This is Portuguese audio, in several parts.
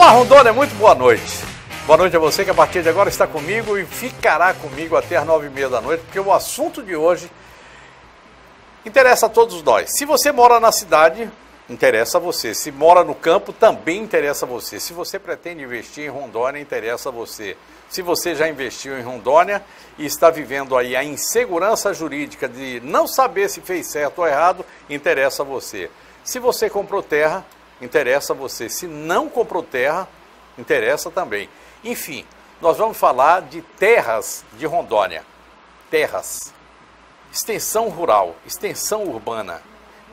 Olá, Rondônia, muito boa noite. Boa noite a você que a partir de agora está comigo e ficará comigo até as 9h30 da noite, porque o assunto de hoje interessa a todos nós. Se você mora na cidade, interessa a você. Se mora no campo, também interessa a você. Se você pretende investir em Rondônia, interessa a você. Se você já investiu em Rondônia e está vivendo aí a insegurança jurídica de não saber se fez certo ou errado, interessa a você. Se você comprou terra, interessa a você. Se não comprou terra, interessa também. Enfim, nós vamos falar de terras de Rondônia. Terras, extensão rural, extensão urbana,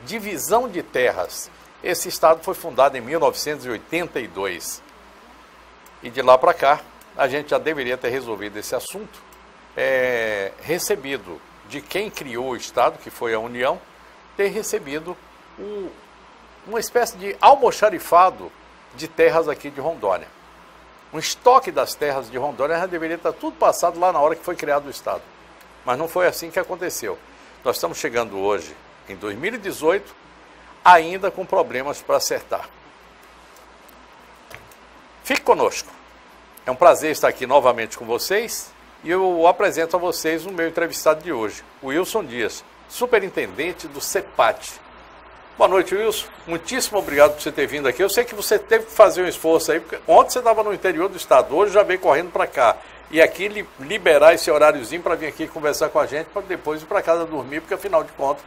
divisão de terras. Esse estado foi fundado em 1982. E de lá para cá, a gente já deveria ter resolvido esse assunto, recebido de quem criou o estado, que foi a União, ter recebido uma espécie de almoxarifado de terras aqui de Rondônia. Um estoque das terras de Rondônia já deveria estar tudo passado lá na hora que foi criado o estado. Mas não foi assim que aconteceu. Nós estamos chegando hoje, em 2018, ainda com problemas para acertar. Fique conosco. É um prazer estar aqui novamente com vocês e eu apresento a vocês o meu entrevistado de hoje, o Wilson Dias, superintendente do CEPAT. Boa noite, Wilson. Muitíssimo obrigado por você ter vindo aqui. Eu sei que você teve que fazer um esforço aí, porque ontem você estava no interior do estado, hoje já veio correndo para cá. E aqui liberar esse horáriozinho para vir aqui conversar com a gente, para depois ir para casa dormir, porque afinal de contas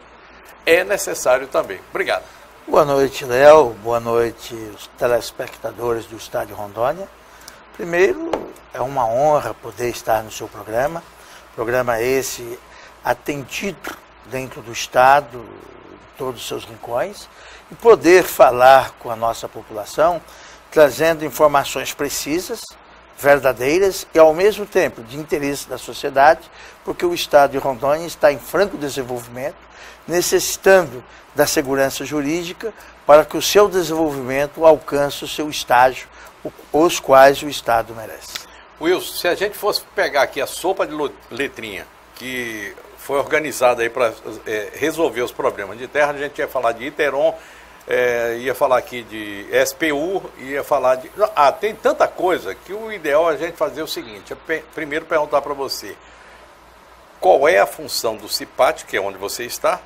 é necessário também. Obrigado. Boa noite, Léo. Boa noite, os telespectadores do Estado de Rondônia. Primeiro, é uma honra poder estar no seu programa. Programa esse atendido dentro do Estado, todos os seus rincões, e poder falar com a nossa população, trazendo informações precisas, verdadeiras e, ao mesmo tempo, de interesse da sociedade, porque o Estado de Rondônia está em franco desenvolvimento, necessitando da segurança jurídica para que o seu desenvolvimento alcance o seu estágio, os quais o Estado merece. Wilson, se a gente fosse pegar aqui a sopa de letrinha, que foi organizada aí para resolver os problemas de terra, a gente ia falar de Iteron, ia falar aqui de SPU, ia falar de... tem tanta coisa que o ideal é a gente fazer o seguinte, primeiro perguntar para você, qual é a função do CIPAT, que é onde você está,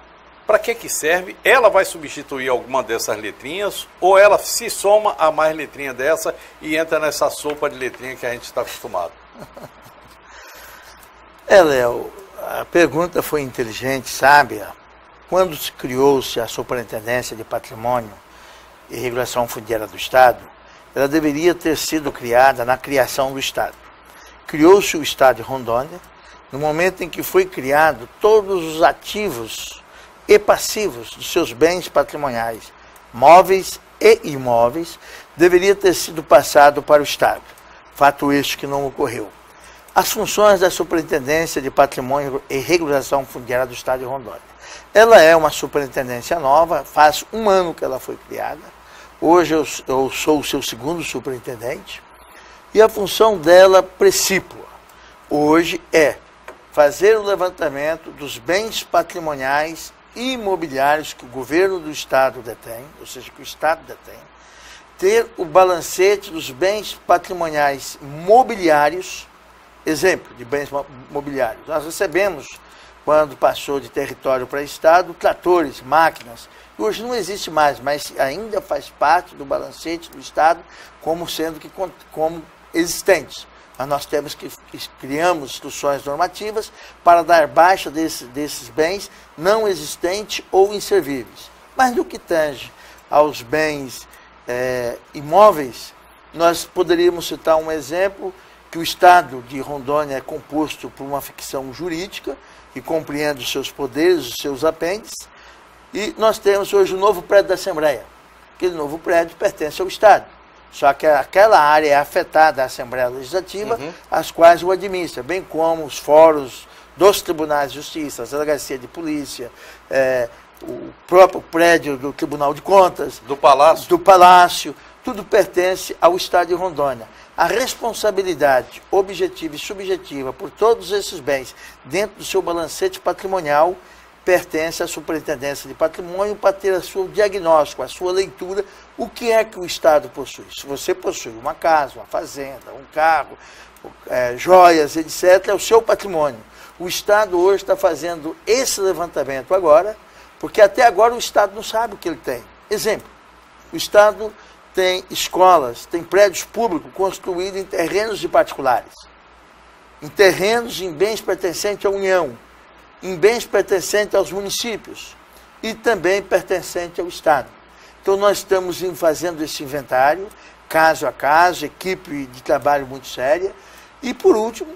para que serve, ela vai substituir alguma dessas letrinhas, ou ela se soma a mais letrinha dessa e entra nessa sopa de letrinha que a gente está acostumado? Léo, a pergunta foi inteligente, sábia. Quando se criou-se a Superintendência de Patrimônio e Regulação Fundiária do Estado, ela deveria ter sido criada na criação do Estado. Criou-se o Estado de Rondônia, no momento em que foi criado todos os ativos e passivos dos seus bens patrimoniais, móveis e imóveis, deveria ter sido passado para o Estado. Fato este que não ocorreu. As funções da Superintendência de Patrimônio e Regulação Fundiária do Estado de Rondônia. Ela é uma superintendência nova, faz um ano que ela foi criada. Hoje eu sou o seu segundo superintendente. E a função dela precípua hoje é fazer o levantamento dos bens patrimoniais e imobiliários que o governo do Estado detém, ou seja, que o Estado detém, ter o balancete dos bens patrimoniais mobiliários. Exemplo de bens mobiliários. Nós recebemos, quando passou de território para estado, tratores, máquinas. Hoje não existe mais, mas ainda faz parte do balancete do estado como sendo como existentes. Mas nós temos criamos instruções normativas para dar baixa desses bens não existentes ou inservíveis. Mas no que tange aos bens imóveis, nós poderíamos citar um exemplo que o Estado de Rondônia é composto por uma ficção jurídica que compreende os seus poderes, os seus apêndices, e nós temos hoje o novo prédio da Assembleia. Aquele novo prédio pertence ao Estado, só que aquela área é afetada à Assembleia Legislativa, as quais o administra, bem como os fóruns dos tribunais de justiça, as delegacias de polícia, o próprio prédio do Tribunal de Contas, do Palácio, tudo pertence ao Estado de Rondônia. A responsabilidade objetiva e subjetiva por todos esses bens dentro do seu balancete patrimonial pertence à Superintendência de Patrimônio para ter o seu diagnóstico, a sua leitura, o que é que o Estado possui. Se você possui uma casa, uma fazenda, um carro, joias, etc., é o seu patrimônio. O Estado hoje está fazendo esse levantamento agora, porque até agora o Estado não sabe o que ele tem. Exemplo, o Estado tem escolas, tem prédios públicos construídos em terrenos de particulares, em terrenos, em bens pertencentes à União, em bens pertencentes aos municípios e também pertencentes ao Estado. Então nós estamos fazendo esse inventário, caso a caso, equipe de trabalho muito séria, e por último,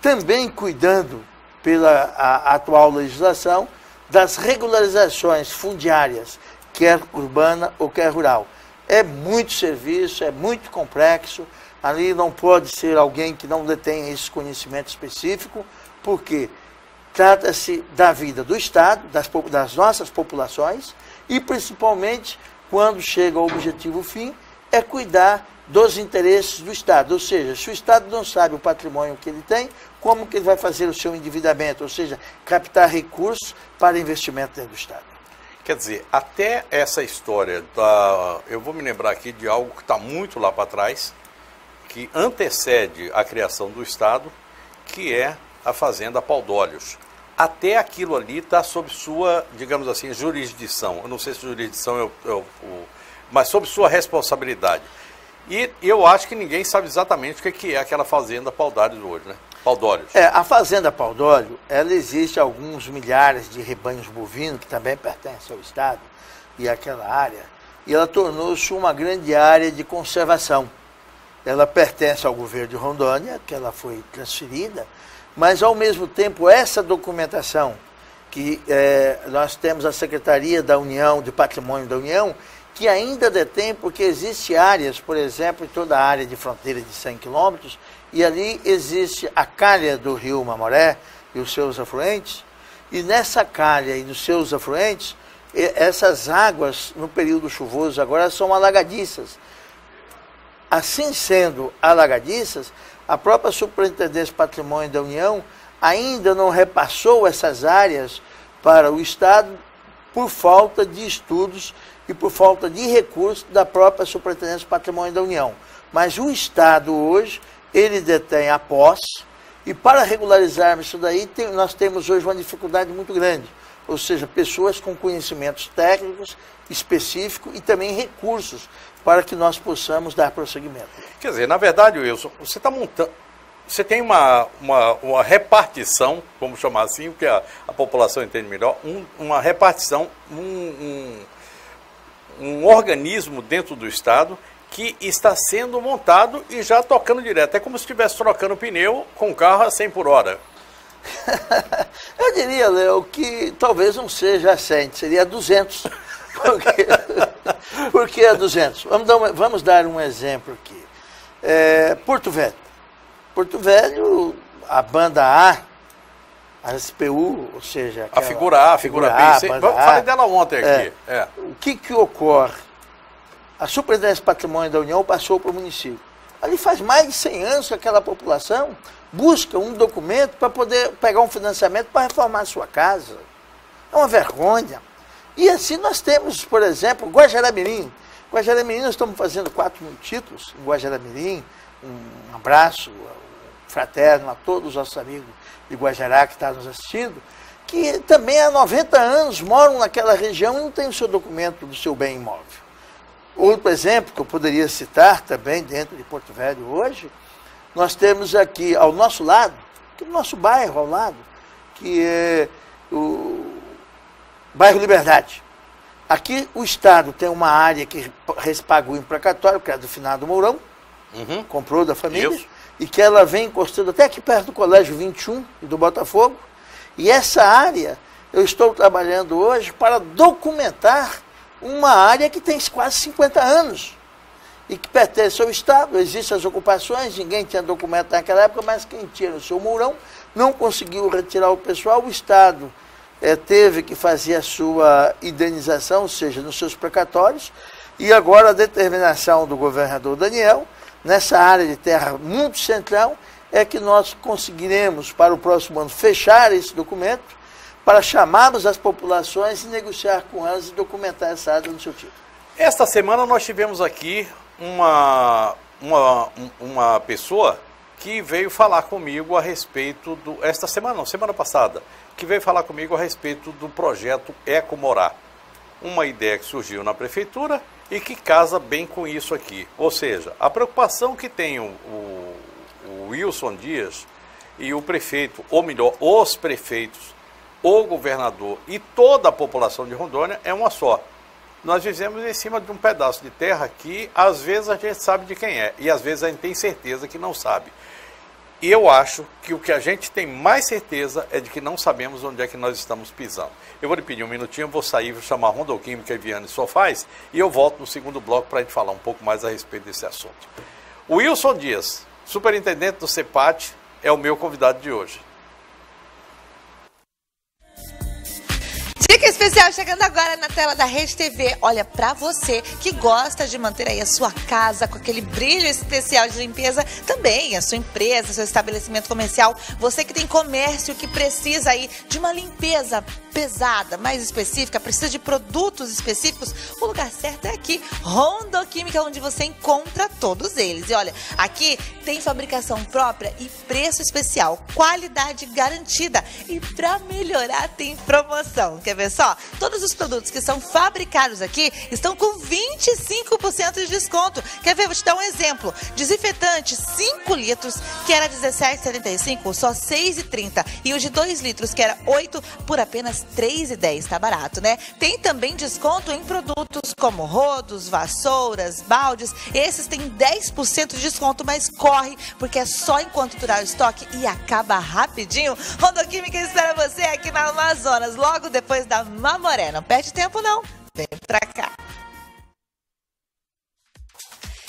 também cuidando pela atual legislação das regularizações fundiárias, quer urbana ou quer rural. É muito serviço, é muito complexo, ali não pode ser alguém que não detém esse conhecimento específico, porque trata-se da vida do Estado, das nossas populações, e principalmente, quando chega ao objetivo fim, é cuidar dos interesses do Estado. Ou seja, se o Estado não sabe o patrimônio que ele tem, como que ele vai fazer o seu endividamento? Ou seja, captar recursos para investimento dentro do Estado. Quer dizer, até essa história, eu vou me lembrar aqui de algo que está muito lá para trás, que antecede a criação do Estado, que é a Fazenda Pau d'Olhos. Até aquilo ali está sob sua, digamos assim, jurisdição. Eu não sei se jurisdição mas sob sua responsabilidade. E eu acho que ninguém sabe exatamente o que é aquela Fazenda Pau d'Olhos hoje, né? Pau d'Olhos. A Fazenda Pau d'Olhos, ela existe alguns milhares de rebanhos bovinos, que também pertencem ao Estado, e àquela área, e ela tornou-se uma grande área de conservação. Ela pertence ao governo de Rondônia, que ela foi transferida, mas ao mesmo tempo essa documentação que nós temos a Secretaria da União, de Patrimônio da União, que ainda detém, porque existem áreas, por exemplo, em toda a área de fronteira de 100 quilômetros, e ali existe a calha do rio Mamoré e os seus afluentes, e nessa calha e nos seus afluentes, essas águas, no período chuvoso agora, são alagadiças. Assim sendo alagadiças, a própria Superintendência de Patrimônio da União ainda não repassou essas áreas para o Estado por falta de estudos e por falta de recursos da própria Superintendência de Patrimônio da União. Mas o Estado hoje, ele detém a posse, e para regularizarmos isso daí, nós temos hoje uma dificuldade muito grande. Ou seja, pessoas com conhecimentos técnicos específicos e também recursos para que nós possamos dar prosseguimento. Quer dizer, na verdade, Wilson, você está montando... Você tem uma repartição, vamos chamar assim, porque a população entende melhor, uma repartição, um organismo dentro do Estado que está sendo montado e já tocando direto. É como se estivesse trocando pneu com o carro a 100 por hora. Eu diria, Léo, que talvez não seja a 100, seria a 200. Por que a 200? Vamos dar um exemplo aqui. Porto Velho. Porto Velho, a banda A SPU, ou seja... A figura A, a figura B. Falei dela ontem aqui. O que ocorre? A Superintendência de Patrimônio da União passou para o município. Ali faz mais de 100 anos que aquela população busca um documento para poder pegar um financiamento para reformar a sua casa. É uma vergonha. E assim nós temos, por exemplo, Guajará-Mirim. Guajará-Mirim, nós estamos fazendo 4.000 títulos em Guajará-Mirim. Um abraço fraterno a todos os nossos amigos de Guajará que estão nos assistindo, que também há 90 anos moram naquela região e não têm o seu documento do seu bem imóvel. Outro exemplo que eu poderia citar também dentro de Porto Velho hoje, nós temos aqui ao nosso lado, no nosso bairro ao lado, que é o bairro Liberdade. Aqui o Estado tem uma área que paga o imprecatório, que é do finado Mourão, comprou da família, isso, e que ela vem encostando até aqui perto do Colégio 21 e do Botafogo. E essa área, eu estou trabalhando hoje para documentar uma área que tem quase 50 anos e que pertence ao Estado. Existem as ocupações, ninguém tinha documento naquela época, mas quem tinha no seu Mourão não conseguiu retirar o pessoal. O Estado teve que fazer a sua indenização, ou seja, nos seus precatórios, e agora a determinação do governador Daniel, nessa área de terra muito central, é que nós conseguiremos, para o próximo ano, fechar esse documento, para chamarmos as populações e negociar com elas e documentar essa área no seu título. Esta semana nós tivemos aqui uma pessoa que veio falar comigo a respeito do... Esta semana não, semana passada, que veio falar comigo a respeito do projeto Ecomorar. Uma ideia que surgiu na prefeitura e que casa bem com isso aqui. Ou seja, a preocupação que tem o Wilson Dias e o prefeito, ou melhor, os prefeitos, o governador e toda a população de Rondônia é uma só. Nós vivemos em cima de um pedaço de terra que às vezes a gente sabe de quem é e às vezes a gente tem certeza que não sabe. E eu acho que o que a gente tem mais certeza é de que não sabemos onde é que nós estamos pisando. Eu vou lhe pedir um minutinho, eu vou sair, vou chamar a Rondoquímica e Viane Sofaz e eu volto no segundo bloco para a gente falar um pouco mais a respeito desse assunto. O Wilson Dias, superintendente do CEPAT, é o meu convidado de hoje. Dica especial chegando agora na tela da Rede TV. Olha, pra você que gosta de manter aí a sua casa com aquele brilho especial de limpeza, também a sua empresa, seu estabelecimento comercial, você que tem comércio que precisa aí de uma limpeza pesada, mais específica, precisa de produtos específicos, o lugar certo é aqui, Rondoquímica, onde você encontra todos eles. E olha, aqui tem fabricação própria e preço especial, qualidade garantida. E pra melhorar tem promoção. Quer ver só? Todos os produtos que são fabricados aqui estão com 25% de desconto. Quer ver? Vou te dar um exemplo. Desinfetante 5 litros, que era R$17,75, só R$6,30. E o de 2 litros, que era 8, por apenas R$3,10. Tá barato, né? Tem também desconto em produtos como rodos, vassouras, baldes. Esses têm 10% de desconto, mas corre, porque é só enquanto durar o estoque e acaba rapidinho. Rondoquímica espera você aqui na Amazonas, logo depois da Mamoré. Não perde tempo, não. Vem pra cá.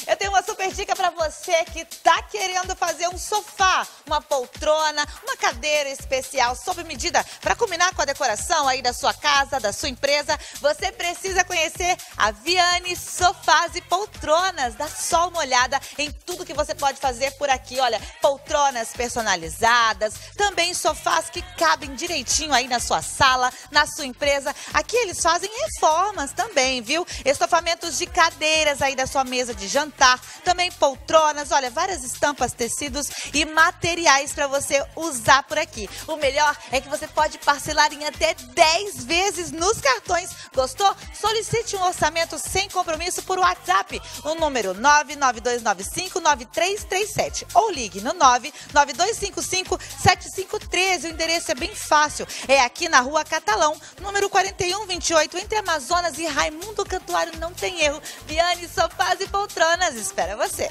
Eu tenho uma super dica para você que tá querendo fazer um sofá, uma poltrona, uma cadeira especial sob medida para combinar com a decoração aí da sua casa, da sua empresa. Você precisa conhecer a Viane Sofás e Poltronas. Dá só uma olhada em tudo que você pode fazer por aqui. Olha, poltronas personalizadas, também sofás que cabem direitinho aí na sua sala, na sua empresa. Aqui eles fazem reformas também, viu? Estofamentos de cadeiras aí da sua mesa de jantar. Também poltronas, olha, várias estampas, tecidos e materiais para você usar por aqui. O melhor é que você pode parcelar em até 10 vezes nos cartões. Gostou? Solicite um orçamento sem compromisso por WhatsApp. O número 992959337 ou ligue no 992557513. O endereço é bem fácil. É aqui na Rua Catalão, número 4128, entre Amazonas e Raimundo Cantuário. Não tem erro. Viane Sofás e Poltronas espera você.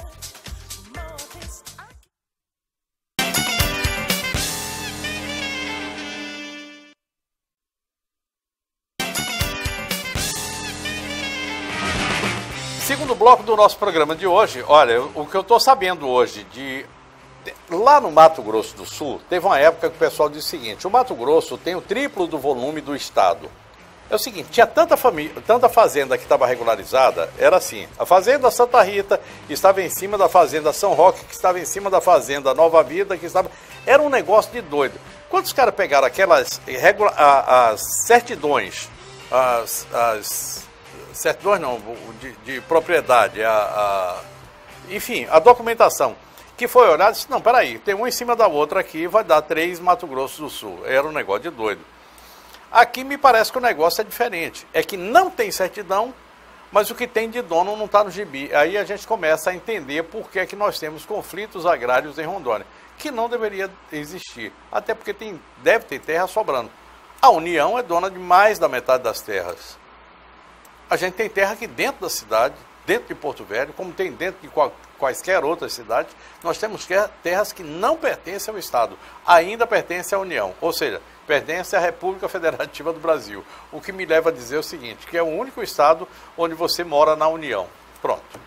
Segundo bloco do nosso programa de hoje, olha, o que eu estou sabendo hoje lá no Mato Grosso do Sul, teve uma época que o pessoal disse o seguinte: o Mato Grosso tem o triplo do volume do estado. É o seguinte, tinha tanta fazenda que estava regularizada, era assim, a fazenda Santa Rita estava em cima da fazenda São Roque, que estava em cima da fazenda Nova Vida, que estava... Era um negócio de doido. Quando os caras pegaram aquelas as certidões, certidões não, de propriedade, enfim, a documentação, que foi olhada e disse, não, peraí, tem uma em cima da outra aqui, vai dar 3 Mato Grosso do Sul. Era um negócio de doido. Aqui me parece que o negócio é diferente. É que não tem certidão, mas o que tem de dono não está no gibi. Aí a gente começa a entender por que é que nós temos conflitos agrários em Rondônia, que não deveria existir. Até porque deve ter terra sobrando. A União é dona de mais da metade das terras. A gente tem terra aqui dentro da cidade, dentro de Porto Velho, como tem dentro de quaisquer outras cidades. Nós temos terras que não pertencem ao Estado, ainda pertencem à União. Ou seja, pertence à República Federativa do Brasil. O que me leva a dizer o seguinte, que é o único estado onde você mora na União. Pronto.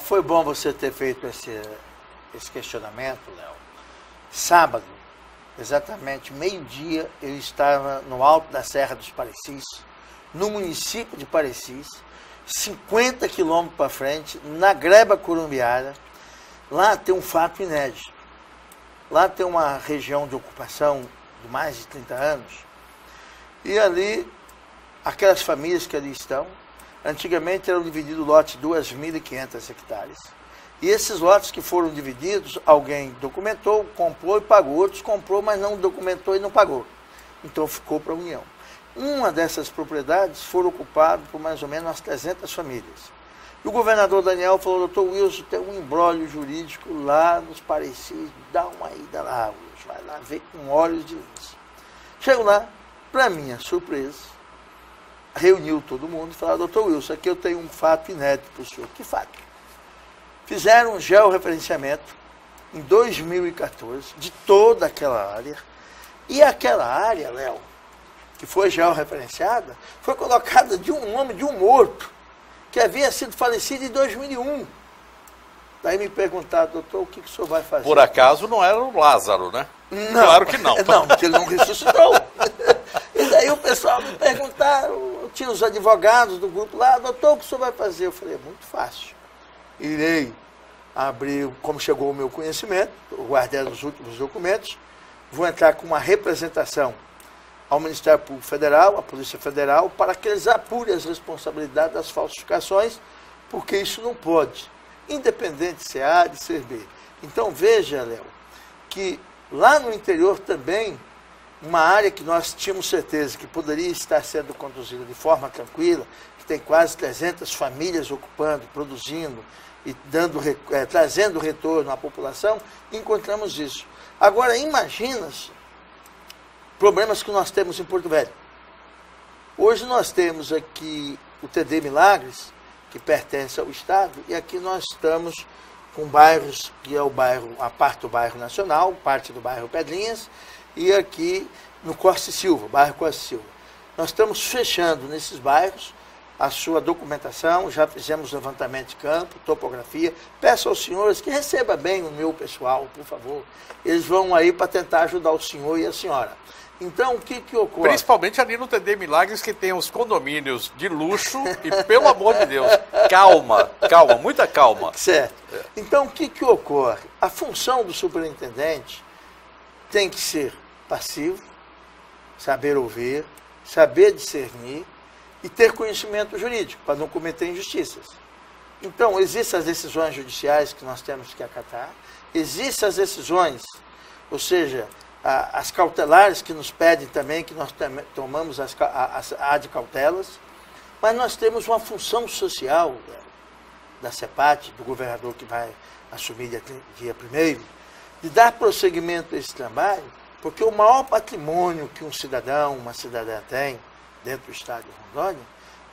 Foi bom você ter feito esse questionamento, Léo. Sábado, exatamente meio-dia, eu estava no alto da Serra dos Parecis, no município de Parecis, 50 quilômetros para frente, na Greba Curumbiara. Lá tem um fato inédito. Lá tem uma região de ocupação de mais de 30 anos. E ali, aquelas famílias que ali estão, antigamente eram divididos lotes de 2.500 hectares. E esses lotes que foram divididos, alguém documentou, comprou e pagou. Outros comprou, mas não documentou e não pagou. Então ficou para a União. Uma dessas propriedades foram ocupadas por mais ou menos umas 300 famílias. E o governador Daniel falou: doutor Wilson, tem um imbróglio jurídico lá nos Parecidos, dá uma ida lá, Wilson, vai lá ver com olhos de lince. Chego lá, para minha surpresa, reuniu todo mundo e falou: doutor Wilson, aqui eu tenho um fato inédito para o senhor. Que fato? Fizeram um georreferenciamento em 2014 de toda aquela área. E aquela área, Léo, que foi georreferenciada, foi colocada de um nome de um morto que havia sido falecido em 2001. Daí me perguntaram: doutor, o que o senhor vai fazer? Por acaso não era o Lázaro, né? Não, claro que não. Não, porque ele não ressuscitou. E daí o pessoal me perguntaram, tinha os advogados do grupo lá: doutor, o que o senhor vai fazer? Eu falei: é muito fácil. Irei abrir, como chegou o meu conhecimento, guardei os últimos documentos, vou entrar com uma representação ao Ministério Público Federal, à Polícia Federal, para que eles apurem as responsabilidades das falsificações, porque isso não pode, independente de ser A, de ser B. Então veja, Léo, que lá no interior também, uma área que nós tínhamos certeza que poderia estar sendo conduzida de forma tranquila, que tem quase 300 famílias ocupando, produzindo e trazendo retorno à população, encontramos isso. Agora, imagina-se problemas que nós temos em Porto Velho. Hoje nós temos aqui o TD Milagres, que pertence ao Estado, e aqui nós estamos com bairros, que é o bairro, a parte do bairro Nacional, parte do bairro Pedrinhas, e aqui no Costa e Silva, bairro Costa e Silva. Nós estamos fechando nesses bairros a sua documentação, já fizemos levantamento de campo, topografia. Peço aos senhores que receba bem o meu pessoal, por favor. Eles vão aí para tentar ajudar o senhor e a senhora. Então, o que ocorre? Principalmente ali no TD Milagres, que tem os condomínios de luxo e, pelo amor de Deus, calma, muita calma. Certo. Então, o que ocorre? A função do superintendente tem que ser passivo, saber ouvir, saber discernir e ter conhecimento jurídico, para não cometer injustiças. Então, existem as decisões judiciais que nós temos que acatar, existem as decisões, ou seja, as cautelares que nos pedem também, que nós tomamos as ad cautelas, mas nós temos uma função social da CEPAT, do governador que vai assumir dia 1º, de dar prosseguimento a esse trabalho, porque o maior patrimônio que um cidadão, uma cidadã tem dentro do estado de Rondônia,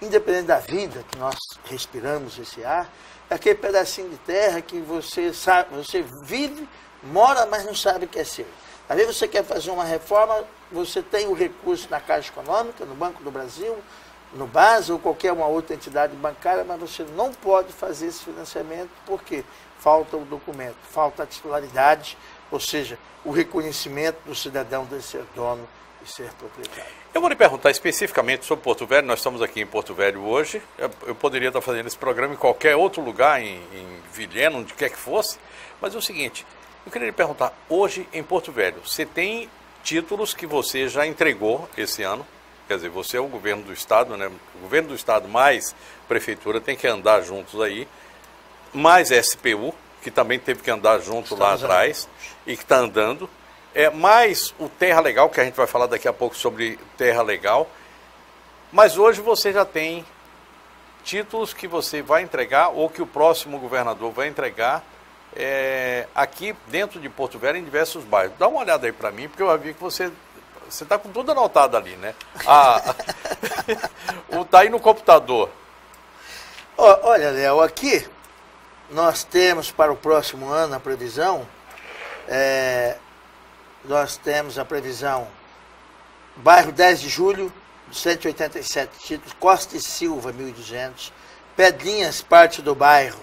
independente da vida que nós respiramos esse ar, é aquele pedacinho de terra que você sabe, você vive, mora, mas não sabe o que é seu. Às vezes você quer fazer uma reforma, você tem o recurso na Caixa Econômica, no Banco do Brasil, no BASA ou qualquer uma outra entidade bancária, mas você não pode fazer esse financiamento porque falta o documento, falta a titularidade, ou seja, o reconhecimento do cidadão de ser dono e ser proprietário. Eu vou lhe perguntar especificamente sobre Porto Velho. Nós estamos aqui em Porto Velho hoje. Eu poderia estar fazendo esse programa em qualquer outro lugar, em Vilhena, onde quer que fosse, mas é o seguinte, eu queria lhe perguntar, hoje em Porto Velho, você tem títulos que você já entregou esse ano? Quer dizer, você é o governo do Estado, né? O governo do Estado mais prefeitura tem que andar juntos aí, mais SPU, que também teve que andar junto lá atrás e que está andando, mais o Terra Legal, que a gente vai falar daqui a pouco sobre Terra Legal, mas hoje você já tem títulos que você vai entregar ou que o próximo governador vai entregar aqui dentro de Porto Velho, em diversos bairros. Dá uma olhada aí para mim, porque eu vi que você está com tudo anotado ali, né? Está aí no computador. Olha, Léo, aqui nós temos para o próximo ano a previsão, nós temos a previsão, bairro 10 de Julho, 187 títulos, Costa e Silva, 1.200, Pedrinhas, parte do bairro,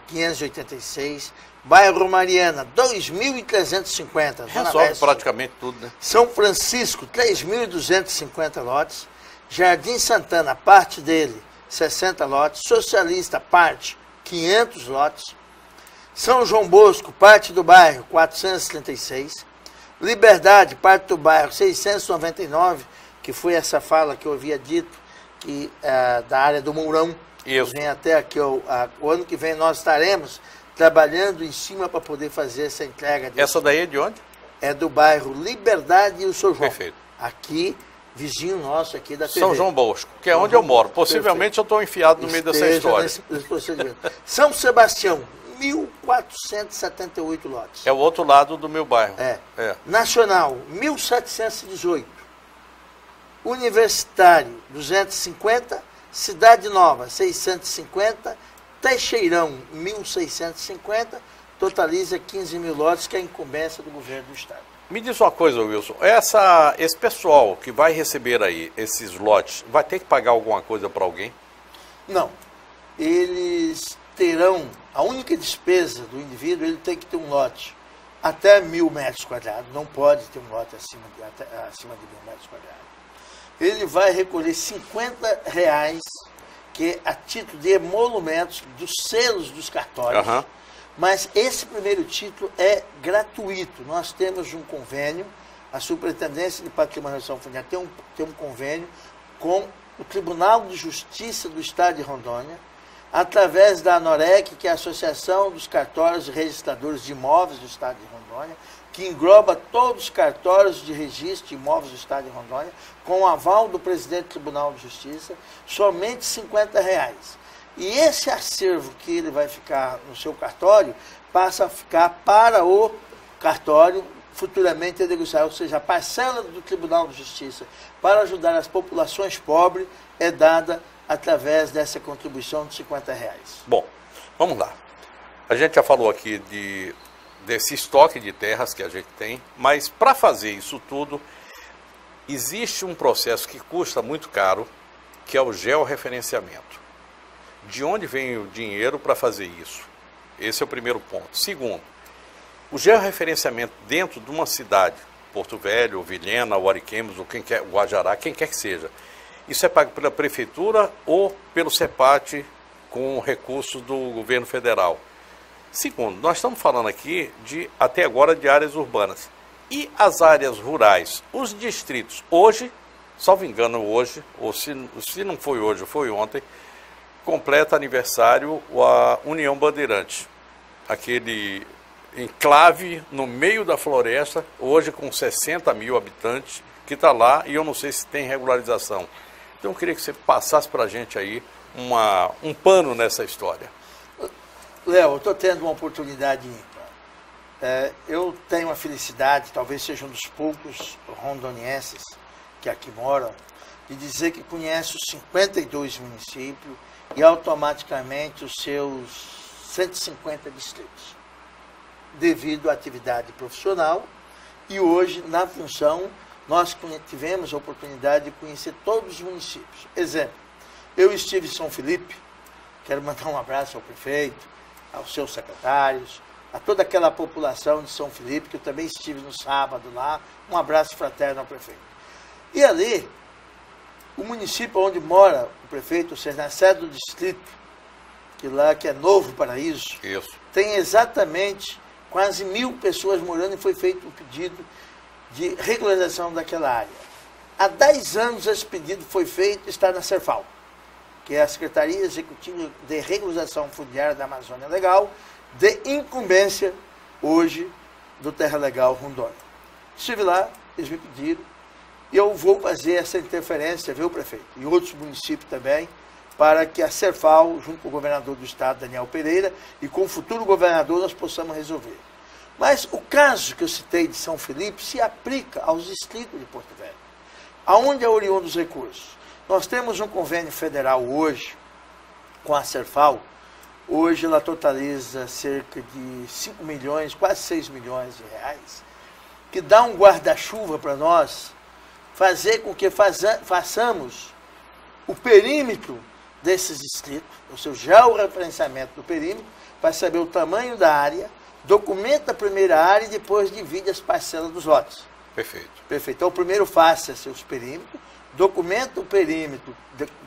586, bairro Mariana, 2.350. Resolve praticamente tudo, né? São Francisco, 3.250 lotes, Jardim Santana, parte dele, 60 lotes, Socialista, parte, 500 lotes, São João Bosco, parte do bairro, 436, Liberdade, parte do bairro 699, que foi essa fala que eu havia dito, que da área do Mourão. Isso. Vem até aqui, o ano que vem nós estaremos trabalhando em cima para poder fazer essa entrega. Essa daí é de onde? É do bairro Liberdade e o São João. Perfeito. Aqui, vizinho nosso aqui da TV. São João Bosco, que é onde eu moro. Possivelmente eu estou enfiado no meio dessa história. Nesse procedimento. São Sebastião, 1.478 lotes. É o outro lado do meu bairro. É. Nacional, 1.718. Universitário, 250. Cidade Nova, 650. Teixeirão, 1.650. Totaliza 15 mil lotes, que é a incumbência do governo do estado. Me diz uma coisa, Wilson. Esse pessoal que vai receber aí esses lotes, vai ter que pagar alguma coisa para alguém? Não. Eles terão, a única despesa do indivíduo, ele tem que ter um lote até 1.000 metros quadrados. Não pode ter um lote acima de 1.000 metros quadrados. Ele vai recolher R$50, que é a título de emolumentos dos selos dos cartórios. Uhum. Mas esse primeiro título é gratuito. Nós temos um convênio, a Superintendência de Patrimônio e Gestão Fundiária tem um convênio com o Tribunal de Justiça do Estado de Rondônia, através da ANOREC, que é a Associação dos Cartórios e Registradores de Imóveis do Estado de Rondônia, que engloba todos os cartórios de registro de imóveis do Estado de Rondônia, com o aval do presidente do Tribunal de Justiça, somente R$50. E esse acervo que ele vai ficar no seu cartório, passa a ficar para o cartório futuramente a negociar, ou seja, a parcela do Tribunal de Justiça para ajudar as populações pobres é dada através dessa contribuição de R$50. Bom, vamos lá. A gente já falou aqui desse estoque de terras que a gente tem, mas para fazer isso tudo, existe um processo que custa muito caro, que é o georreferenciamento. De onde vem o dinheiro para fazer isso? Esse é o primeiro ponto. Segundo, o georreferenciamento dentro de uma cidade, Porto Velho, Vilhena, Ariquemes, ou quem quer, Guajará, quem quer que seja, isso é pago pela prefeitura ou pelo CEPAT com recursos do governo federal? Segundo, nós estamos falando aqui até agora de áreas urbanas. E as áreas rurais, os distritos, hoje, salvo engano hoje, ou se não foi hoje, foi ontem, completa aniversário a União Bandeirante, aquele enclave no meio da floresta, hoje com 60 mil habitantes, que está lá e eu não sei se tem regularização. Então eu queria que você passasse para a gente aí um pano nessa história. Léo, eu estou tendo uma oportunidade ímpar. Eu tenho a felicidade, talvez seja um dos poucos rondonienses que aqui moram, de dizer que conhece os 52 municípios e automaticamente os seus 150 distritos, devido à atividade profissional. E hoje, na função, nós tivemos a oportunidade de conhecer todos os municípios. Exemplo, eu estive em São Felipe, quero mandar um abraço ao prefeito, aos seus secretários, a toda aquela população de São Felipe, que eu também estive no sábado lá, um abraço fraterno ao prefeito. E ali, o município onde mora o prefeito, ou seja, na sede do distrito, que é Novo Paraíso, isso, tem exatamente quase 1.000 pessoas morando e foi feito um pedido de regularização daquela área. Há 10 anos esse pedido foi feito e está na Serfal, que é a Secretaria Executiva de Regularização Fundiária da Amazônia Legal, de incumbência hoje do Terra Legal Rondônia. Estive lá, eles me pediram, e eu vou fazer essa interferência, viu, prefeito, e outros municípios também, para que a Serfal, junto com o governador do estado, Daniel Pereira, e com o futuro governador, nós possamos resolver. Mas o caso que eu citei de São Felipe se aplica aos distritos de Porto Velho. Aonde é oriundo dos recursos? Nós temos um convênio federal hoje, com a Serfal. Hoje ela totaliza cerca de 5 milhões, quase 6 milhões de reais, que dá um guarda-chuva para nós, fazer com que façamos o perímetro desses distritos, o seu georreferenciamento do perímetro, para saber o tamanho da área, documenta a primeira área e depois divide as parcelas dos lotes. Perfeito. Perfeito. Então, primeiro faça seus perímetros, documenta o perímetro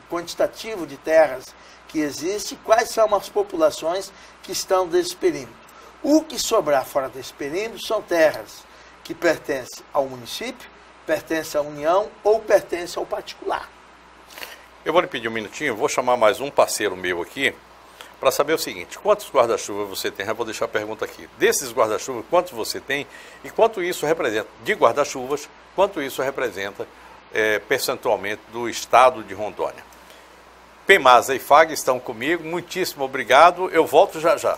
quantitativo de terras que existe, quais são as populações que estão desse perímetro. O que sobrar fora desse perímetro são terras que pertence ao município, pertence à União ou pertence ao particular. Eu vou lhe pedir um minutinho, vou chamar mais um parceiro meu aqui para saber o seguinte: quantos guarda-chuva você tem? Eu vou deixar a pergunta aqui. Desses guarda-chuva, quantos você tem e quanto isso representa de guarda-chuvas, quanto isso representa percentualmente do estado de Rondônia? PEMASA e FAG estão comigo, muitíssimo obrigado, eu volto já já.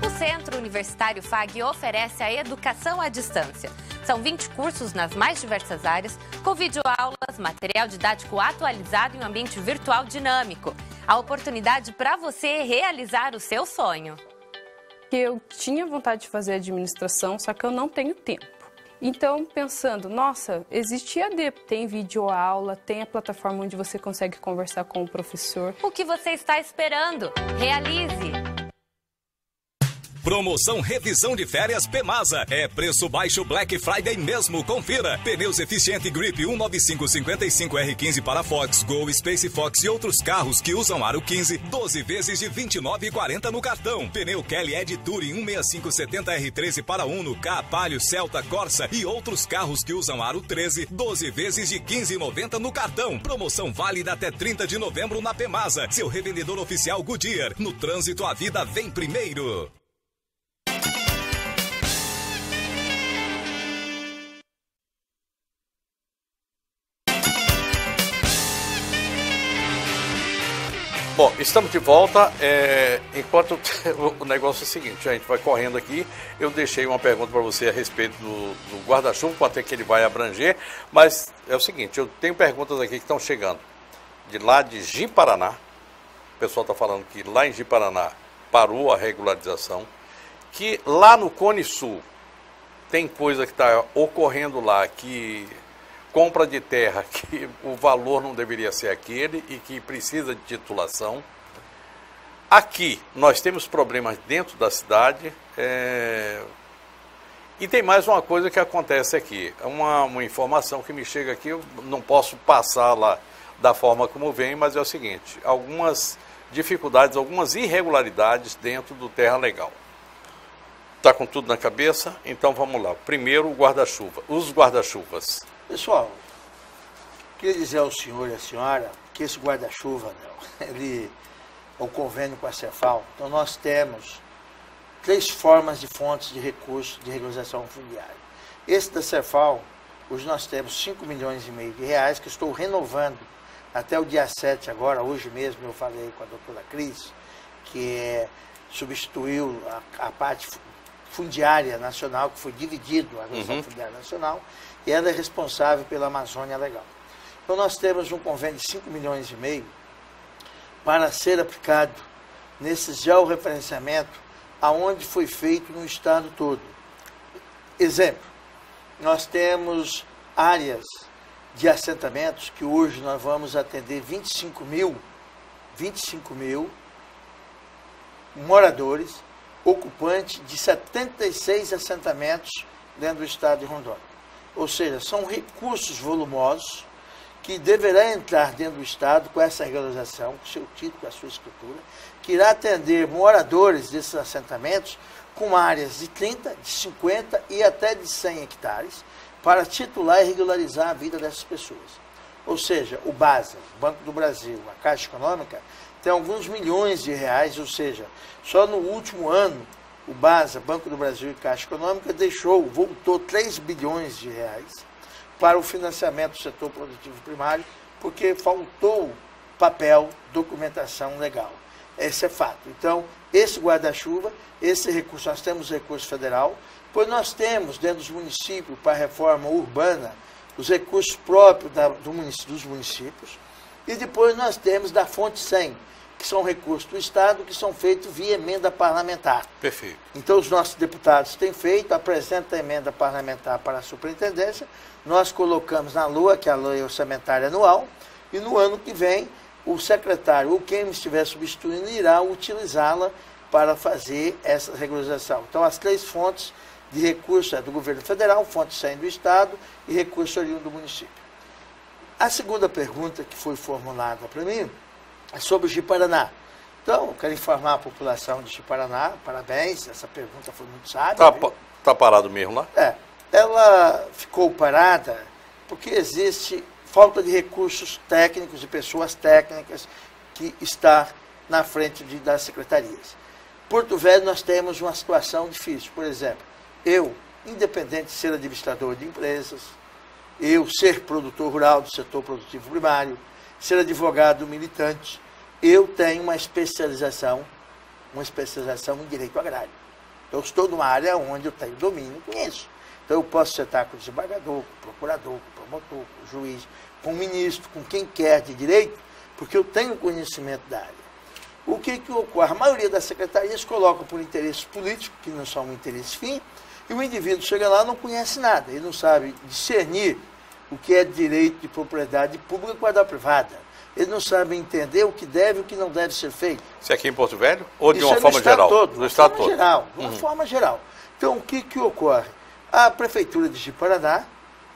O Centro Universitário FAG oferece a educação à distância. São 20 cursos nas mais diversas áreas, com videoaulas, material didático atualizado em um ambiente virtual dinâmico. A oportunidade para você realizar o seu sonho. Eu tinha vontade de fazer administração, só que eu não tenho tempo. Então, pensando, nossa, existe EAD, tem videoaula, tem a plataforma onde você consegue conversar com o professor. O que você está esperando? Realize! Promoção Revisão de Férias PEMASA. É preço baixo Black Friday mesmo. Confira. Pneus Eficiente Grip 19555R15 para Fox, Gol, Space Fox e outros carros que usam aro 15. 12 vezes de R$ 29,40 no cartão. Pneu Kelly Ed Touring 16570R13 para Uno, K, Palio, Celta, Corsa e outros carros que usam aro 13. 12 vezes de R$ 15,90 no cartão. Promoção válida até 30 de novembro na PEMASA. Seu revendedor oficial Goodyear. No trânsito, a vida vem primeiro. Bom, estamos de volta. Enquanto o negócio é o seguinte, a gente vai correndo aqui. Eu deixei uma pergunta para você a respeito do guarda-chuva, quanto é que ele vai abranger. Mas é o seguinte, eu tenho perguntas aqui que estão chegando de lá de Ji-Paraná. O pessoal está falando que lá em Ji-Paraná parou a regularização. Que lá no Cone Sul tem coisa que está ocorrendo lá que... compra de terra que o valor não deveria ser aquele e que precisa de titulação. Aqui nós temos problemas dentro da cidade e tem mais uma coisa que acontece aqui. Uma informação que me chega aqui, eu não posso passar lá da forma como vem, mas é o seguinte: algumas dificuldades, algumas irregularidades dentro do Terra Legal. Está com tudo na cabeça? Então vamos lá. Primeiro o guarda-chuva, os guarda-chuvas. Pessoal, queria dizer ao senhor e à senhora que esse guarda-chuva, ele é o convênio com a Cefal. Então nós temos 3 formas de fontes de recursos de regularização fundiária. Esse da Cefal, hoje nós temos 5,5 milhões de reais que estou renovando até o dia 7 agora. Hoje mesmo eu falei com a doutora Cris, que substituiu a parte fundiária nacional, que foi dividido a regularização fundiária nacional, e ela é responsável pela Amazônia Legal. Então nós temos um convênio de 5,5 milhões para ser aplicado nesse georreferenciamento aonde foi feito no estado todo. Exemplo, nós temos áreas de assentamentos que hoje nós vamos atender 25 mil moradores, ocupantes de 76 assentamentos dentro do estado de Rondônia. Ou seja, são recursos volumosos que deverão entrar dentro do estado com essa regularização, com o seu título, com a sua escritura, que irá atender moradores desses assentamentos com áreas de 30, de 50 e até de 100 hectares, para titular e regularizar a vida dessas pessoas. Ou seja, o BASA, o Banco do Brasil, a Caixa Econômica, tem alguns milhões de reais, ou seja, só no último ano, o BASA, Banco do Brasil e Caixa Econômica, voltou 3 bilhões de reais para o financiamento do setor produtivo primário, porque faltou papel, documentação legal. Esse é fato. Então, esse guarda-chuva, esse recurso, nós temos recurso federal, pois nós temos dentro dos municípios, para a reforma urbana, os recursos próprios dos municípios, e depois nós temos da fonte 100, que são recursos do Estado, que são feitos via emenda parlamentar. Perfeito. Então, os nossos deputados têm feito, apresentam a emenda parlamentar para a superintendência, nós colocamos na LOA, que é a lei orçamentária anual, e no ano que vem, o secretário ou quem estiver substituindo irá utilizá-la para fazer essa regularização. Então, as 3 fontes de recursos é do governo federal, fonte 100 do Estado e recurso oriundo do município. A segunda pergunta que foi formulada para mim é sobre o Ji-Paraná. Então, eu quero informar a população de Ji-Paraná, parabéns, essa pergunta foi muito sábia. está parado mesmo lá? Ela ficou parada porque existe falta de recursos técnicos, de pessoas técnicas que está na frente das secretarias. Porto Velho nós temos uma situação difícil. Por exemplo, eu, independente de ser administrador de empresas, eu ser produtor rural do setor produtivo primário, ser advogado militante, eu tenho uma especialização em direito agrário. Eu estou numa área onde eu tenho domínio e conheço. Então eu posso sentar com o desembargador, com o procurador, com o promotor, com o juiz, com o ministro, com quem quer de direito, porque eu tenho conhecimento da área. O que ocorre? A maioria das secretarias colocam por interesse político, que não são um interesse fim, e o indivíduo chega lá e não conhece nada, ele não sabe discernir o que é direito de propriedade pública com a da privada. Ele não sabe entender o que deve e o que não deve ser feito. Isso é aqui em Porto Velho? Ou de Isso uma forma geral? No estado todo. De uma forma geral. Então, o que ocorre? A Prefeitura de Ji-Paraná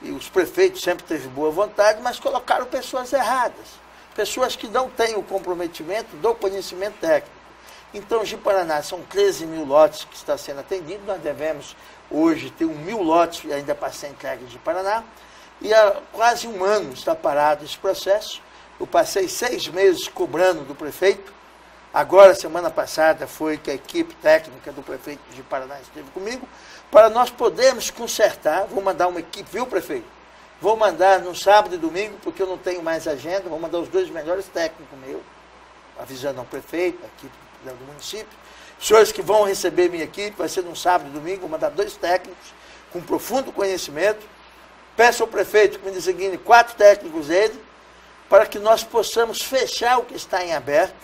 e os prefeitos sempre teve boa vontade, mas colocaram pessoas erradas. Pessoas que não têm o comprometimento do conhecimento técnico. Então, Ji-Paraná são 13 mil lotes que está sendo atendido. Nós devemos hoje ter 1.000 lotes ainda para ser entregue em Ji-Paraná. E há quase um ano está parado esse processo. Eu passei 6 meses cobrando do prefeito. Agora, semana passada, foi que a equipe técnica do prefeito de Paraná esteve comigo, para nós podermos consertar. Vou mandar uma equipe, viu, prefeito? Vou mandar no sábado e domingo, porque eu não tenho mais agenda, vou mandar os 2 melhores técnicos meus, avisando ao prefeito, a equipe do município. Os senhores que vão receber minha equipe, vai ser no sábado e domingo, vou mandar 2 técnicos com profundo conhecimento. Peço ao prefeito que me designe 4 técnicos dele, para que nós possamos fechar o que está em aberto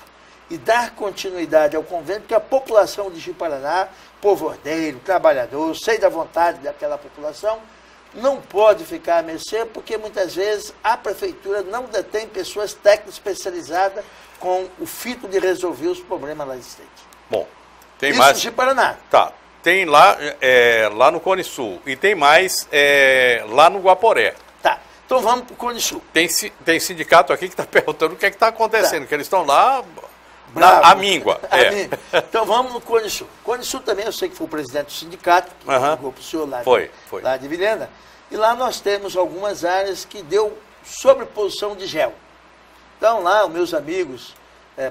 e dar continuidade ao convênio, porque a população de Ji-Paraná, povo ordeiro, trabalhador, sei da vontade daquela população, não pode ficar à mercê, porque muitas vezes a prefeitura não detém pessoas técnicas especializadas com o fito de resolver os problemas lá existentes. Bom, tem Isso mais... em Ji-Paraná. Tá, tem lá, lá no Cone Sul e tem mais lá no Guaporé. Tá, então vamos para o Cone Sul. Tem sindicato aqui que está perguntando o que é que está acontecendo, que eles estão lá... Bravo. A míngua. Então vamos no Cone Sul. Cone Sul também, eu sei que foi o presidente do sindicato, que ligou para o senhor lá, lá de Vilhena. E lá nós temos algumas áreas que deu sobreposição de gel. Então lá, os meus amigos,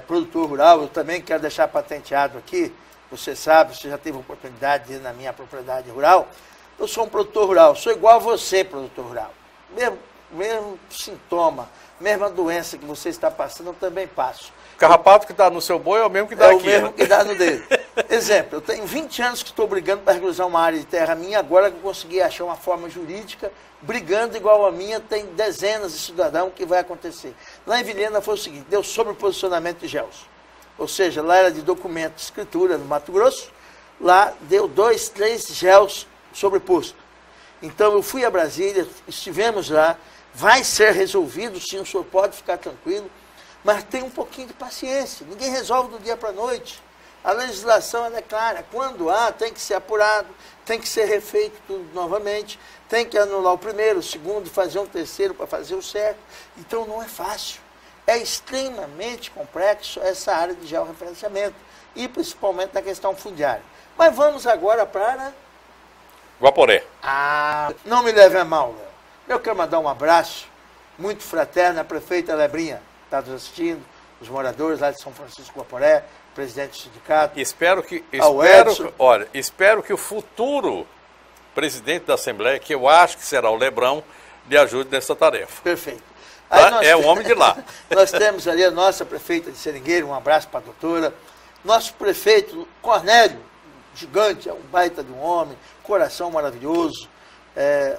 produtor rural, eu também quero deixar patenteado aqui, você sabe, você já teve a oportunidade de ir na minha propriedade rural. Eu sou um produtor rural, sou igual a você, produtor rural. Mesmo sintoma, mesma doença que você está passando, eu também passo. O carrapato que dá no seu boi é o mesmo que dá aqui. É o mesmo que dá no dele. Exemplo, eu tenho 20 anos que estou brigando para regularizar uma área de terra minha, agora que eu consegui achar uma forma jurídica, brigando igual a minha, tem dezenas de cidadãos que vai acontecer. Lá em Vilhena foi o seguinte, deu sobreposicionamento de géus. Ou seja, lá era de documento, escritura no Mato Grosso, lá deu 2, 3 géus sobrepostos. Então eu fui a Brasília, estivemos lá, vai ser resolvido, sim, o senhor pode ficar tranquilo, mas tem um pouquinho de paciência, ninguém resolve do dia para a noite. A legislação é clara, quando há, tem que ser apurado, tem que ser refeito tudo novamente, tem que anular o primeiro, o segundo, fazer um terceiro para fazer o certo. Então não é fácil, é extremamente complexo essa área de georreferenciamento, e principalmente na questão fundiária. Mas vamos agora para... Guaporé. Não me leve a mal, Léo. Eu quero mandar um abraço muito fraterno à prefeita Lebrinha, está nos assistindo, os moradores lá de São Francisco Guaporé, presidente do sindicato. Espero que o futuro presidente da Assembleia, que eu acho que será o Lebrão, lhe ajude nessa tarefa. Perfeito. É o homem de lá. Nós temos ali a nossa prefeita de Seringueiro, um abraço para a doutora. Nosso prefeito Cornélio, gigante, é um baita de um homem, coração maravilhoso,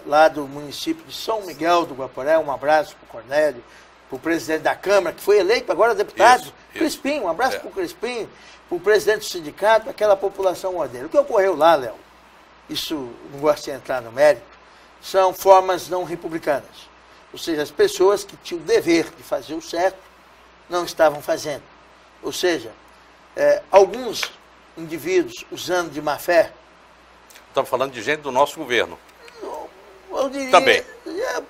lá do município de São Miguel do Guaporé, um abraço para o Cornélio, para o presidente da Câmara, que foi eleito agora deputado, Crispim, um abraço para o Crispim, para o presidente do sindicato, aquela população ordeira. O que ocorreu lá, Léo, isso não gosto de entrar no mérito, são formas não republicanas. Ou seja, as pessoas que tinham o dever de fazer o certo, não estavam fazendo. Ou seja, alguns indivíduos usando de má fé. Estamos falando de gente do nosso governo. Eu diria, também.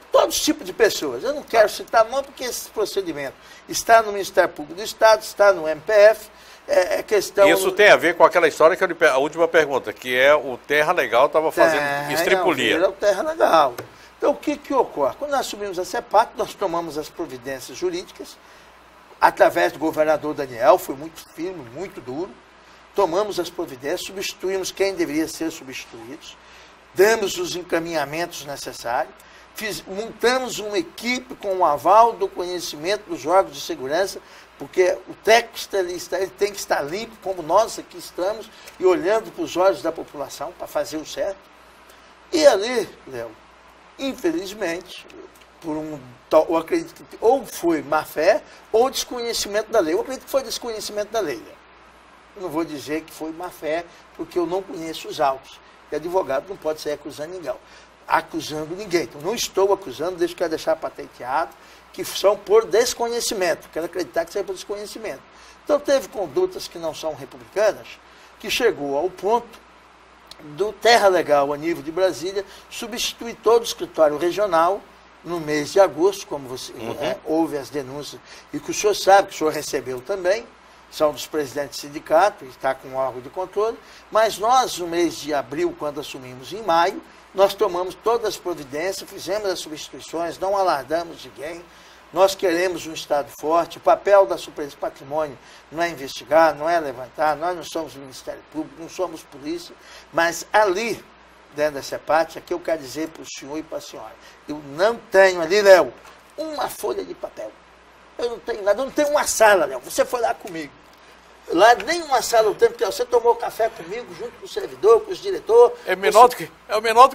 Todos os tipos de pessoas. Eu não quero citar nome porque esse procedimento está no Ministério Público do Estado, está no MPF, É questão... Isso tem a ver com aquela história que a última pergunta, que é o Terra Legal estava fazendo estripulia. É o Terra Legal. Então, o que ocorre? Quando nós assumimos a CEPAC, nós tomamos as providências jurídicas, através do governador Daniel, foi muito firme, muito duro, tomamos as providências, substituímos quem deveria ser substituído, damos os encaminhamentos necessários, montamos uma equipe com o aval do conhecimento dos órgãos de segurança, porque o técnico ele tem que estar limpo, como nós aqui estamos, e olhando para os olhos da população para fazer o certo. E ali, Léo, infelizmente, eu acredito que ou foi má fé ou desconhecimento da lei. Eu acredito que foi desconhecimento da lei, Léo. Eu não vou dizer que foi má fé, porque eu não conheço os autos. E advogado não pode sair acusando ninguém. Então, não estou acusando, quero deixar patenteado, que são por desconhecimento. Quero acreditar que seja por desconhecimento. Então, teve condutas que não são republicanas, que chegou ao ponto do Terra Legal, a nível de Brasília, substituir todo o escritório regional no mês de agosto, como você houve as denúncias, e que o senhor sabe, que o senhor recebeu também, são dos presidentes do sindicato, está com o órgão de controle, mas nós, no mês de abril, quando assumimos em maio, nós tomamos todas as providências, fizemos as substituições, não alardamos ninguém, nós queremos um Estado forte, o papel da Superintendência de Patrimônio não é investigar, não é levantar, nós não somos Ministério Público, não somos polícia, mas ali, dentro dessa parte, aqui eu quero dizer para o senhor e para a senhora, eu não tenho ali, Léo, uma folha de papel, eu não tenho nada, eu não tenho uma sala, Léo, você foi lá comigo. Lá nem uma sala eu tenho, porque você tomou café comigo, junto com o servidor, com os diretores. É menor do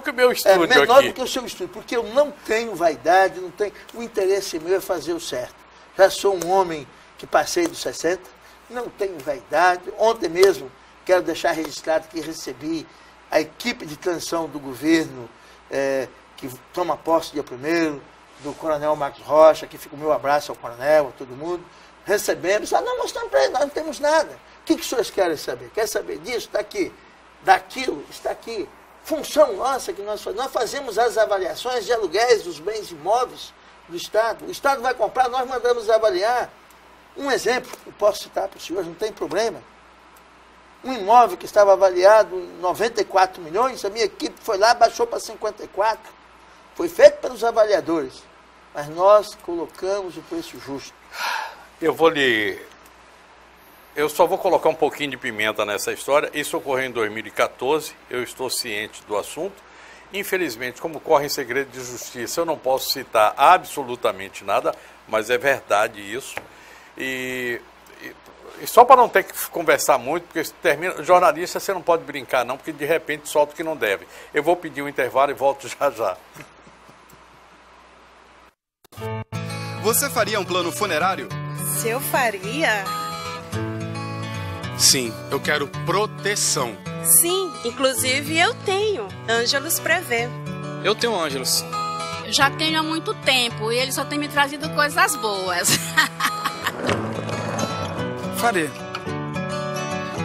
que o meu estúdio aqui. É menor do que o seu estúdio, porque eu não tenho vaidade, não tenho... O interesse meu é fazer o certo. Já sou um homem que passei dos 60, não tenho vaidade. Ontem mesmo, quero deixar registrado que recebi a equipe de transição do governo, que toma posse dia 1º, do coronel Marcos Rocha, que fica o meu abraço ao coronel, a todo mundo. Recebemos, não mostramos para ele, nós não temos nada. O que os senhores querem saber? Quer saber disso? Está aqui. Daquilo? Está aqui. Função nossa que nós fazemos. Nós fazemos as avaliações de aluguéis dos bens imóveis do Estado. O Estado vai comprar, nós mandamos avaliar. Um exemplo, eu posso citar para os senhores, não tem problema. Um imóvel que estava avaliado em 94 milhões, a minha equipe foi lá, baixou para 54. Foi feito pelos avaliadores. Mas nós colocamos o preço justo. Eu só vou colocar um pouquinho de pimenta nessa história. Isso ocorreu em 2014, eu estou ciente do assunto. Infelizmente, como corre em segredo de justiça, eu não posso citar absolutamente nada, mas é verdade isso. E só para não ter que conversar muito, porque jornalista você não pode brincar não, porque de repente solta o que não deve. Eu vou pedir um intervalo e volto já já. Você faria um plano funerário? Se eu faria? Sim, eu quero proteção. Sim, inclusive eu tenho. Ângelos Prevê. Eu tenho Ângelos. Eu já tenho há muito tempo e ele só tem me trazido coisas boas. Faria.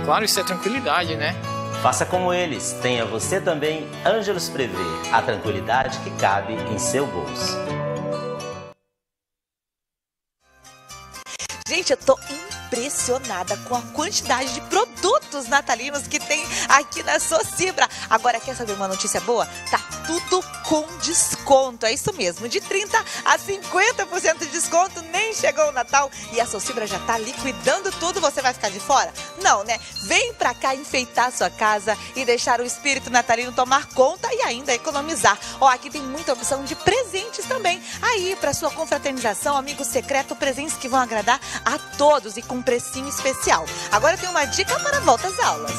Claro, isso é tranquilidade, né? Faça como eles. Tenha você também Ângelos Prevê. A tranquilidade que cabe em seu bolso. Gente, eu tô impressionada com a quantidade de produtos natalinos que tem aqui na Socibra. Agora, quer saber uma notícia boa? Tá tudo com desconto, é isso mesmo, de 30% a 50% de desconto, nem chegou o Natal e a Socibra já tá liquidando tudo, você vai ficar de fora? Não, né? Vem pra cá enfeitar a sua casa e deixar o espírito natalino tomar conta e ainda economizar. Ó, aqui tem muita opção de presentes também. Aí, pra sua confraternização, amigo secreto, presentes que vão agradar a todos e com precinho especial. Agora tem uma dica para a volta às aulas.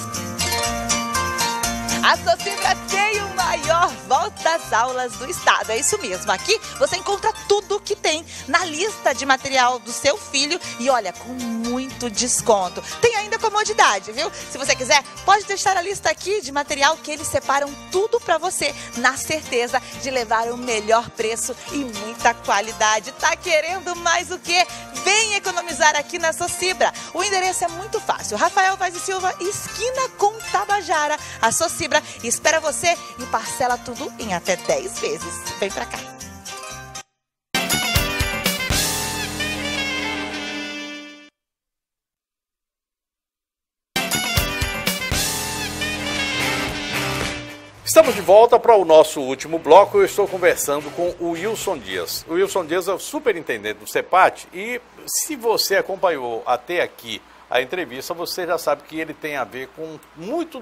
A Socibra tem o maior volta às aulas do estado. É isso mesmo. Aqui você encontra tudo o que tem na lista de material do seu filho e olha, com muito desconto. Tem ainda comodidade, viu? Se você quiser, pode deixar a lista aqui de material que eles separam tudo para você, na certeza de levar o melhor preço e muita qualidade. Tá querendo mais o quê? Vem economizar aqui na Socibra. O endereço é muito fácil. Rafael Vaz e Silva, esquina com Tabajara. A Socibra espera você e parcela tudo em até 10 vezes. Vem pra cá. Estamos de volta para o nosso último bloco. Eu estou conversando com o Wilson Dias. O Wilson Dias é o superintendente do CEPAT e se você acompanhou até aqui a entrevista, você já sabe que ele tem a ver com muito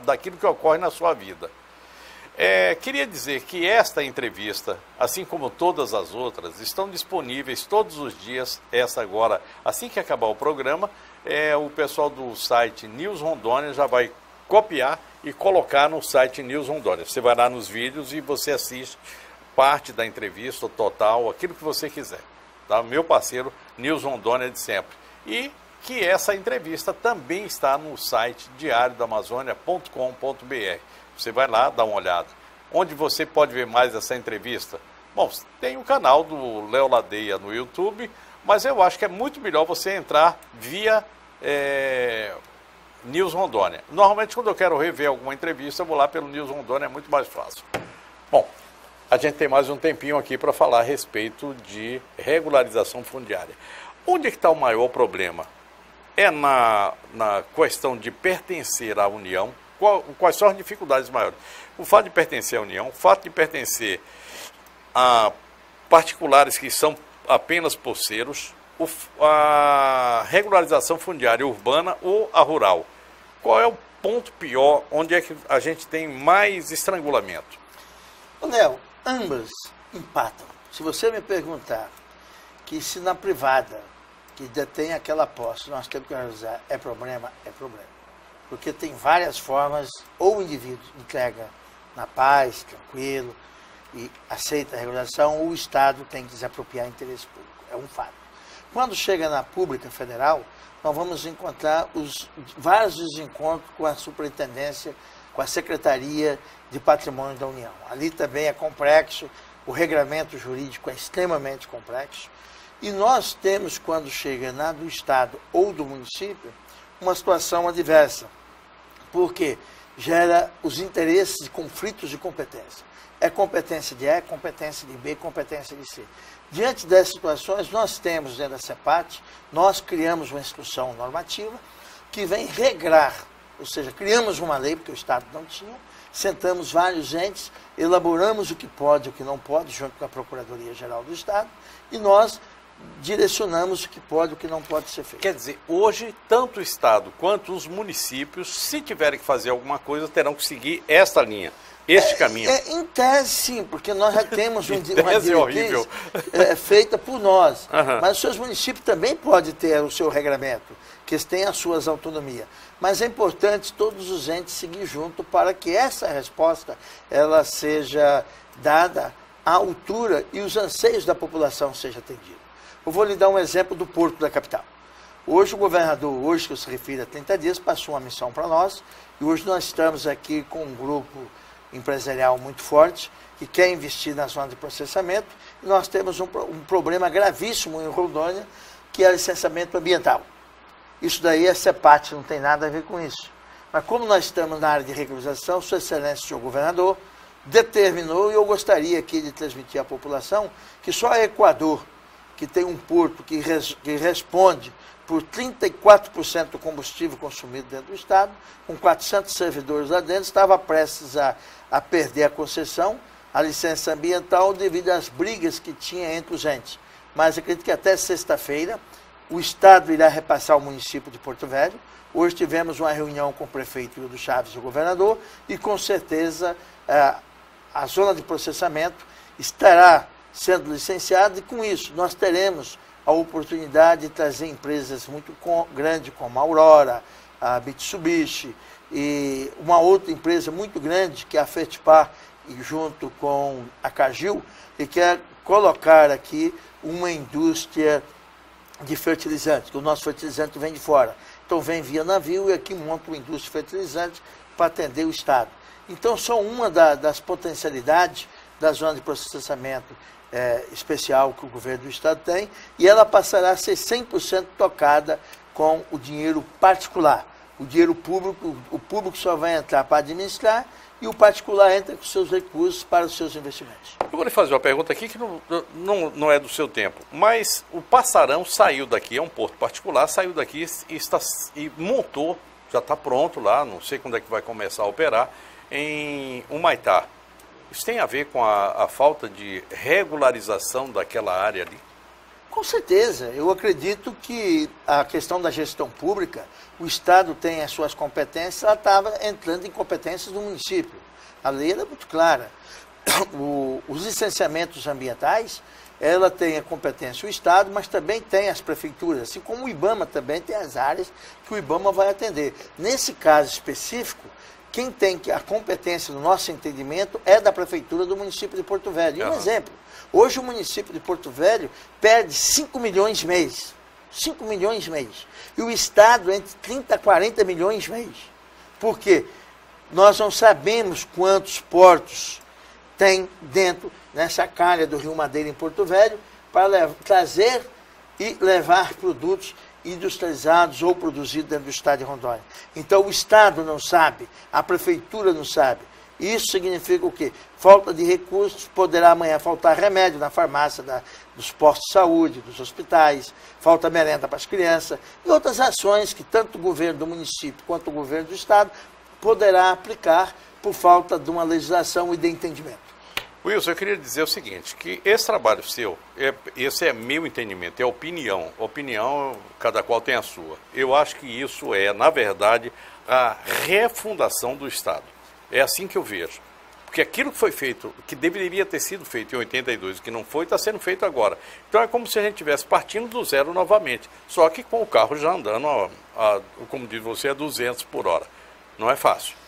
daquilo que ocorre na sua vida. Queria dizer que esta entrevista, assim como todas as outras, estão disponíveis todos os dias. Essa agora, assim que acabar o programa, o pessoal do site News Rondônia já vai copiar e colocar no site News Rondônia. Você vai lá nos vídeos e você assiste parte da entrevista, total, aquilo que você quiser. Tá? Meu parceiro News Rondônia de sempre. E que essa entrevista também está no site diariodamazônia.com.br. Você vai lá, dá uma olhada. Onde você pode ver mais essa entrevista? Bom, tem o canal do Léo Ladeia no YouTube, mas eu acho que é muito melhor você entrar via News Rondônia. Normalmente, quando eu quero rever alguma entrevista, eu vou lá pelo News Rondônia, é muito mais fácil. Bom, a gente tem mais um tempinho aqui para falar a respeito de regularização fundiária. Onde é que está o maior problema? É na questão de pertencer à União. Quais são as dificuldades maiores? O fato de pertencer à União, o fato de pertencer a particulares que são apenas poceiros, a regularização fundiária urbana ou a rural. Qual é o ponto pior, onde é que a gente tem mais estrangulamento? Léo, ambas empatam. Se você me perguntar que se na privada, que detém aquela posse, nós temos que realizar, é problema. Porque tem várias formas, ou o indivíduo entrega na paz, tranquilo, e aceita a regularização, ou o Estado tem que desapropriar interesse público. É um fato. Quando chega na pública federal, nós vamos encontrar vários desencontros com a superintendência, com a Secretaria de Patrimônio da União. Ali também é complexo, o regramento jurídico é extremamente complexo, e nós temos, quando chega na do Estado ou do município, uma situação adversa, porque gera os interesses de conflitos de competência. É competência de A, competência de B, competência de C. Diante dessas situações, nós temos dentro da CEPAT, nós criamos uma instrução normativa que vem regrar, ou seja, criamos uma lei, porque o Estado não tinha, sentamos vários entes, elaboramos o que pode e o que não pode, junto com a Procuradoria-Geral do Estado, e nós direcionamos o que pode e o que não pode ser feito. Quer dizer, hoje, tanto o Estado quanto os municípios, se tiverem que fazer alguma coisa, terão que seguir esta linha, este caminho. Em tese, sim, porque nós já temos uma diretriz feita por nós. Mas os seus municípios também podem ter o seu regramento, que eles têm as suas autonomias. Mas é importante todos os entes seguir junto para que essa resposta ela seja dada à altura e os anseios da população sejam atendidos. Eu vou lhe dar um exemplo do Porto da capital. Hoje o governador, hoje que eu se refiro a 30 dias, passou uma missão para nós, e hoje nós estamos aqui com um grupo empresarial muito forte, que quer investir na zona de processamento, e nós temos um problema gravíssimo em Rondônia, que é o licenciamento ambiental. Isso daí a CEPAT não tem nada a ver com isso. Mas como nós estamos na área de regularização, Sua Excelência, senhor governador, determinou, e eu gostaria aqui de transmitir à população, que só a Equador, que tem um porto que responde por 34% do combustível consumido dentro do Estado, com 400 servidores lá dentro, estava prestes a perder a concessão, a licença ambiental, devido às brigas que tinha entre os entes. Mas acredito que até sexta-feira o Estado irá repassar ao município de Porto Velho. Hoje tivemos uma reunião com o prefeito Hildo Chaves e o governador, e com certeza a zona de processamento estará sendo licenciado, e com isso nós teremos a oportunidade de trazer empresas muito grandes como a Aurora, a Mitsubishi e uma outra empresa muito grande que é a Fertipar, junto com a Cargill, e quer colocar aqui uma indústria de fertilizantes, que o nosso fertilizante vem de fora. Então vem via navio e aqui monta uma indústria de fertilizantes para atender o Estado. Então são uma das potencialidades da zona de processamento especial que o governo do Estado tem, e ela passará a ser 100% tocada com o dinheiro particular. O dinheiro público, o público só vai entrar para administrar, e o particular entra com seus recursos para os seus investimentos. Eu vou lhe fazer uma pergunta aqui que não é do seu tempo, mas o Passarão saiu daqui, é um porto particular, saiu daqui e montou, já está pronto lá, não sei quando é que vai começar a operar, em Humaitá. Isso tem a ver com a falta de regularização daquela área ali? Com certeza. Eu acredito que a questão da gestão pública, o Estado tem as suas competências, ela estava entrando em competências do município. A lei era muito clara. Os licenciamentos ambientais, ela tem a competência do Estado, mas também tem as prefeituras, assim como o IBAMA também tem as áreas que o IBAMA vai atender. Nesse caso específico, quem tem a competência, no nosso entendimento, é da prefeitura do município de Porto Velho. E um exemplo, hoje o município de Porto Velho perde 5 milhões mês. 5 milhões mês. E o Estado entre 30 a 40 milhões mês. Por quê? Nós não sabemos quantos portos tem dentro nessa calha do Rio Madeira em Porto Velho para trazer e levar produtos industrializados ou produzidos dentro do estado de Rondônia. Então o Estado não sabe, a prefeitura não sabe. Isso significa o quê? Falta de recursos, poderá amanhã faltar remédio na farmácia dos postos de saúde, dos hospitais, falta merenda para as crianças e outras ações que tanto o governo do município quanto o governo do estado poderá aplicar por falta de uma legislação e de entendimento. Wilson, eu queria dizer o seguinte, que esse trabalho seu, esse é meu entendimento, é opinião. Opinião, cada qual tem a sua. Eu acho que isso é, na verdade, a refundação do Estado. É assim que eu vejo. Porque aquilo que foi feito, que deveria ter sido feito em 82, que não foi, está sendo feito agora. Então é como se a gente estivesse partindo do zero novamente, só que com o carro já andando, como diz você, a 200 por hora. Não é fácil.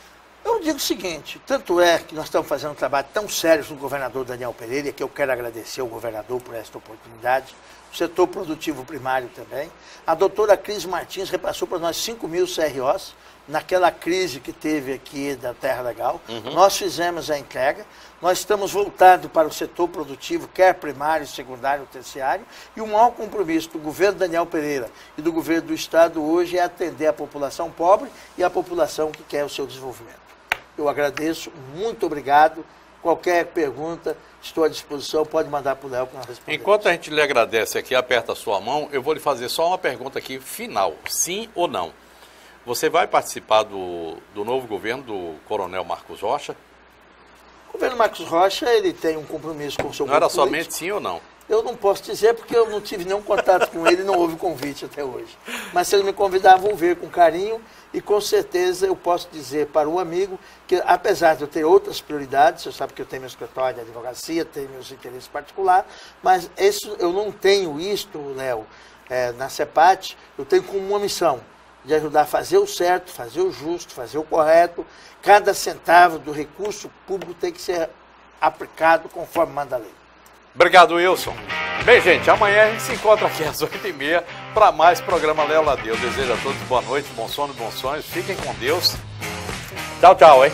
Eu digo o seguinte, tanto é que nós estamos fazendo um trabalho tão sério com o governador Daniel Pereira, que eu quero agradecer ao governador por esta oportunidade, o setor produtivo primário também. A doutora Cris Martins repassou para nós 5 mil CROs, naquela crise que teve aqui da Terra Legal. Nós fizemos a entrega, nós estamos voltados para o setor produtivo, quer primário, secundário, terciário, e o maior compromisso do governo Daniel Pereira e do governo do Estado hoje é atender a população pobre e a população que quer o seu desenvolvimento. Eu agradeço, muito obrigado. Qualquer pergunta, estou à disposição, pode mandar para o Léo que nós respondemos. Enquanto a gente lhe agradece aqui, aperta a sua mão, eu vou lhe fazer só uma pergunta aqui final, sim ou não. Você vai participar do novo governo do Coronel Marcos Rocha? O governo Marcos Rocha, ele tem um compromisso com o seu Não era somente sim ou não? Eu não posso dizer porque eu não tive nenhum contato com ele, não houve convite até hoje. Mas se ele me convidar, vou ver com carinho e com certeza eu posso dizer para o amigo que, apesar de eu ter outras prioridades, você sabe que eu tenho meu escritório de advocacia, tenho meus interesses particulares, mas eu não tenho isto, Léo, na CEPAT, eu tenho como uma missão de ajudar a fazer o certo, fazer o justo, fazer o correto. Cada centavo do recurso público tem que ser aplicado conforme manda a lei. Obrigado, Wilson. Bem, gente, amanhã a gente se encontra aqui às 8h30 para mais programa Léo Ladeu. Eu desejo a todos boa noite, bom sono, bons sonhos. Fiquem com Deus. Tchau, tchau, hein?